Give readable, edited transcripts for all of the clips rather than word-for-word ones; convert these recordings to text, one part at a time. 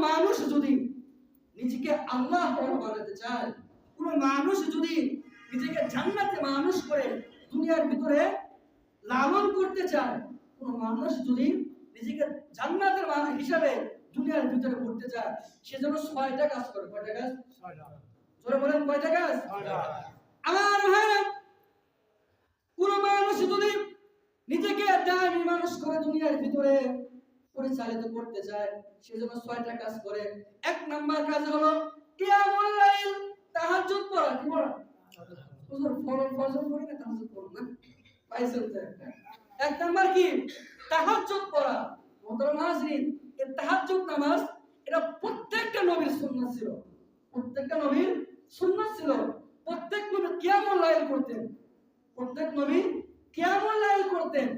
মানুষ যদি নিজেকে আল্লাহ বানাতে চায়, কোনো মানুষ যদি নিজেকে জান্নাতে মানুষ করে দুনিয়ার ভিতরে লালন করতে চায়, কোনো মানুষ যদি নিজেকে জান্নাতের হিসাবে দুনিয়ার ভিতরে করতে চায়, সেজন্য 6টা কাজ করে। কয়টা কাজ? 6টা। জোরে বলেন, কয়টা কাজ? 6টা। আমার ভাই, কোন মানুষ যদি নিজেকে দামি মানুষ করে দুনিয়ার ভিতরে পরিচালিত করতে চায়, সেজন্য 6টা কাজ করে। 1 নাম্বার কাজ হলো কিয়ামুল লাইল, তাহাজ্জুদ পড়া। কি পড়া? হুজুর ফজর পড়ি না, তাহাজ্জুদ পড়ো না, পাইছেন তো একটা। 1 নাম্বার কি? তাহাজ্জুদ পড়া। মুহতারাম হাজিরিন, এই তাহাজ্জুদ নামাজ এটা প্রত্যেকটা নবীর সুন্নাত ছিল। প্রত্যেকটা নবীর সুন্নাত ছিল। প্রত্যেক নবী কিয়ামুল লাইল করতেন। প্রত্যেক নবী কিয়ামুল লাইল করতেন।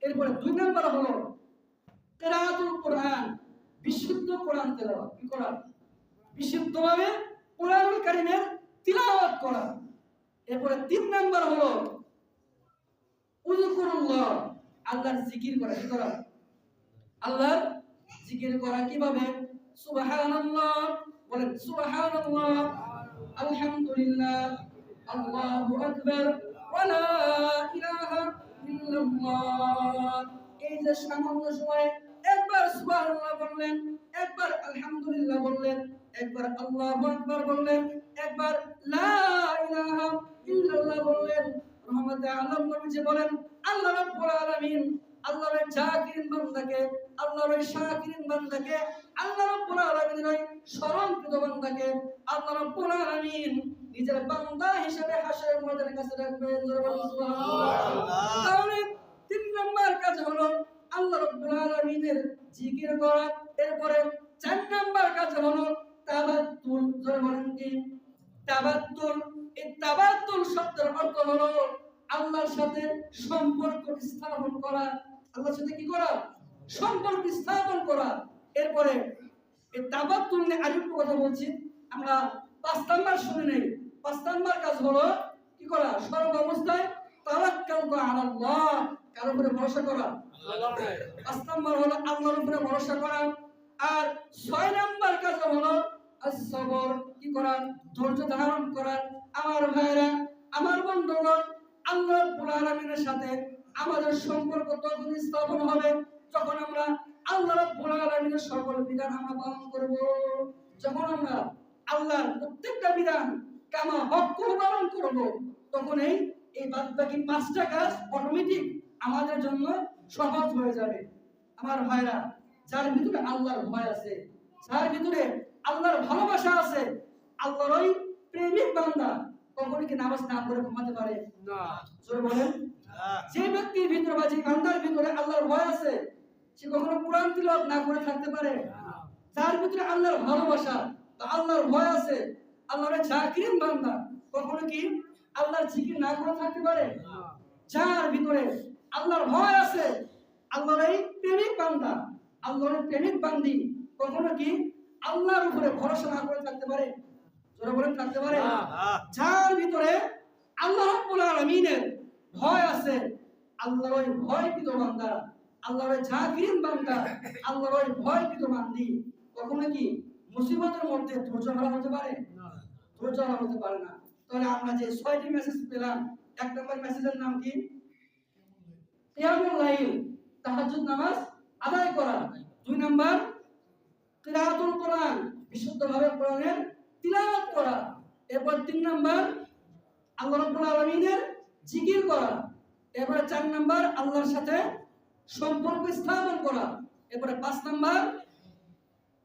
এরপরে 2 নাম্বার হলো কিরাআতুল কোরআন, বিশুদ্ধ কোরআন তেলাওয়াত। কি করা? বিশুদ্ধভাবে কোরআনুল কারীমের তিলাওয়াত করা। এরপরে 3 নাম্বার হলো উযকুরুল্লাহ, আল্লাহর জিকির করা। কি করা? আল্লাহর জিকির করা। কিভাবে? সুবহানাল্লাহ বলেন, সুবহানাল্লাহ, আলহামদুলিল্লাহ, আল্লাহু আকবার, ওয়া লা ইলাহা ইল্লাল্লাহ। এই যে সামান্য সময়ে একবার সুবহানাল্লাহ বললেন, একবার আলহামদুলিল্লাহ বললেন, একবার আল্লাহু আকবার বললেন, একবার লা ইলাহা ইল্লাল্লাহ বললেন। রহমতে আলম নবীজি বলেন, আল্লাহ রাব্বুল আলামিন আল্লাহর জাকিরিন বান্দাকে, আল্লাহর শাকিরিন বান্দাকে, আল্লাহ রাব্বুল আলামিনের ওই স্মরণকৃত বান্দাকে আল্লাহ রাব্বুল আলামিন নিজের বান্দা হিসেবে হাশরের ময়দানের কাছে রাখবেন। সুবহানাল্লাহ। তাহলে 3 নাম্বার কাজ হলো আল্লাহ রাব্বুল আলামিনের জিকির করা। এরপরে 4 নাম্বার কাজ হলো তাবাত্তুল। জোরে বলেন কি? তাবাত্তুল। এই তাবাত্তুল শব্দের অর্থ হলো আল্লাহর সাথে সম্পর্ক স্থাপন করা। আল্লাহর সাথে কি করা? সম্পর্ক স্থাপন করা। এরপরে এই তাবাত্তুল নিয়ে আরেকটু কথা বলছি আমরা। 5 নাম্বার শুনে নেই। 5 নাম্বার কাজ হলো কি করা? সর্ব অবস্থায় তাওয়াক্কালতু আলাল্লাহ, কার উপরে ভরসা করা? আল্লাহর উপরে। 5 নাম্বার হলো আল্লাহর উপরে ভরসা করা। আর 6 নাম্বার কাজ হলো as-sabর, কি করা? ধৈর্য ধারণ করা। আমার ভাইরা, আমার বন্ধুগণ, আল্লাহ রাব্বুল আলামিনের সাথে আমাদের সম্পর্ক তখন স্থাপন হবে যখন আমরা আল্লাহ রাব্বুল আলামিনের সকল বিধান আমরা পালন করব। যখন আমরা আল্লাহর প্রত্যেকটা বিধান কামা হক করে পালন করব, তখন এই বাদবাকি 5টা কাজ অটোমেটিক আমাদের জন্য সহজ হয়ে যাবে। আমার ভাইরা, যার ভিতরে আল্লাহর ভয় আছে, যার ভিতরে আল্লাহর ভালোবাসা আছে, আল্লাহর ওই প্রেমিক বান্দা কখনো কি নামাজ না পড়ে ঘুমাতে পারে? না। জোরে বলেন। যে ব্যক্তির ভিতরে বা যে বান্দার ভিতরে আল্লাহর ভয় আছে, সে কখনো কোরআন তিলাওয়াত না করে থাকতে পারে? না। যার ভিতরে আল্লাহর ভালোবাসা বা আল্লাহর ভয় আছে, আল্লাহর জাকিরিন বান্দা কখনো কি আল্লাহর জিকির না করে থাকতে পারে? না। যার ভিতরে আল্লাহর ভয় আছে, আল্লাহর এই প্রেমিক বান্দা, আল্লাহর প্রেমিক বান্দি কখনো কি আল্লাহর উপরে ভরসা না করে থাকতে পারে? যারা বলেন থাকতে পারে? যার ভিতরে আল্লাহ রাব্বুল আলামিনের ভয় আছে, আল্লাহর ওই ভয়কৃত বান্দা, আল্লাহর ওই জাকিরিন বান্দা, আল্লাহর ওই ভয়কৃত বান্দি কখনো কি মুসিবতের মধ্যে ধৈর্য হারা হতে পারে? না, ধৈর্য হারা হতে পারে না। তাহলে আমরা যে 6টি মেসেজ পেলাম, 1 নম্বর মেসেজের নাম কি? কিয়ামুল লাইল, তাহাজ্জুদ নামাজ আদায় করা। 2 নাম্বার কিরাআতুল কোরআন, বিশুদ্ধভাবে কোরআনের তিলাওয়াত করা। এরপর 3 নাম্বার আল্লাহ রাব্বুল আলামিনের জিকির করা। এরপর 4 নাম্বার আল্লাহর সাথে সম্পর্ক স্থাপন করা। এরপর 5 নাম্বার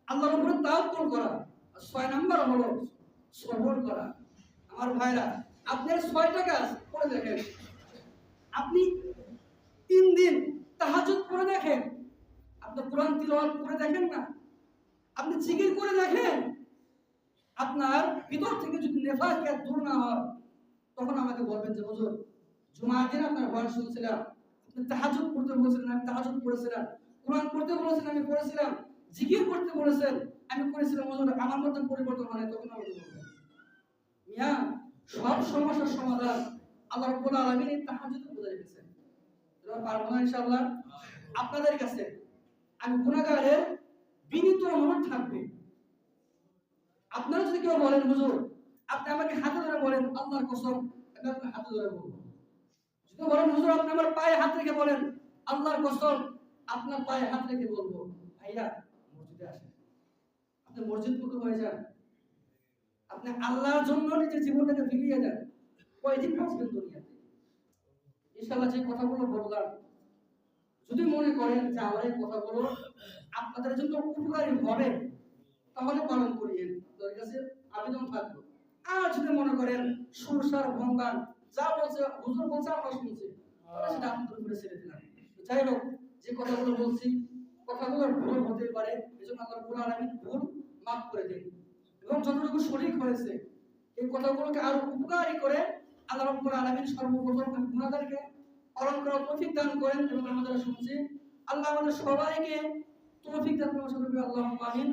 আল্লাহর উপরে তাওয়াক্কুল করা। আর 6 নাম্বার হলো সবর করা। আমার ভাইরা, আপনার 6টা কাজ করে দেখেন। আপনি 3 দিন তাহাজ্জুদ পড়ে দেখেন, আপনি কোরআন তিলাওয়াত করে দেখেন না, আপনি জিকির করে দেখেন, আপনার ভিতর থেকে যদি নেফাকিয়াত দূর না হয়, তখন আমাকে বলবেন যে হুজুর, জুমার দিন আপনার বয়ান শুনছিলাম, আপনি তাহাজ্জুদ পড়তে বলেছিলেন, আমি তাহাজ্জুদ পড়েছিলাম, কোরআন পড়তে বলেছেন, আমি পড়েছিলাম, জিকির করতে বলেছেন, আমি করেছিলাম, হুজুর আমার মধ্যে পরিবর্তন হয়, তখন আমাকে বলবেন। মিয়া, সব সমস্যার সমাধান আল্লাহ রাব্বুল আলামিন এই তাহাজ্জুদে বলে রেখেছেন। এবার পারবো না ইনশাআল্লাহ। আপনাদের কাছে আমি গুনাহগারের বিনীত অনুরোধ থাকবে। আপনারা যদি কেউ বলেন হুজুর আপনি আমাকে হাতে ধরে বলেন, আল্লাহর কসম আমি আপনার হাতে ধরে বলবো। যদি বলেন হুজুর আপনি আমার পায়ে হাত রেখে বলেন, আল্লাহর কসম আপনার পায়ে হাত রেখে বলবো। ভাইয়া মসজিদে আসেন, আপনি মসজিদ মুখী হয়ে যান, আপনি আল্লাহর জন্য নিজের জীবনটাকে বিলিয়ে দেন, কয়দিন বাঁচবেন দুনিয়াতে। ইনশাআল্লাহ যে কথাগুলো বললাম, যদি মনে করেন যে আমার এই কথাগুলো আপনাদের জন্য উপকারী হবে তাহলে পালন করিয়েন, আপনাদের কাছে আবেদন থাকলো। আর যদি মনে করেন সুরসার ভঙ্গান যা বলছে হুজুর বলছে আমরা শুনছি, তাহলে সেটা আপনাদের উপরে ছেড়ে দিলাম। যাই হোক, যে কথাগুলো বলছি কথাগুলো ভুল হতে পারে, এজন্য আল্লাহ রাব্বুল আলামিন ভুল মাফ করে দিন, এবং যতটুকু সঠিক হয়েছে এই কথাগুলোকে আরো উপকারী করে আল্লাহ রাব্বুল আলামিন সর্বপ্রথম গুনাহগারকে পালন করার তৌফিক দান করেন। এবং আমরা যারা শুনছি আল্লাহ আমাদের সবাইকে তৌফিক দান করেন, আল্লাহুম্মা আমিন।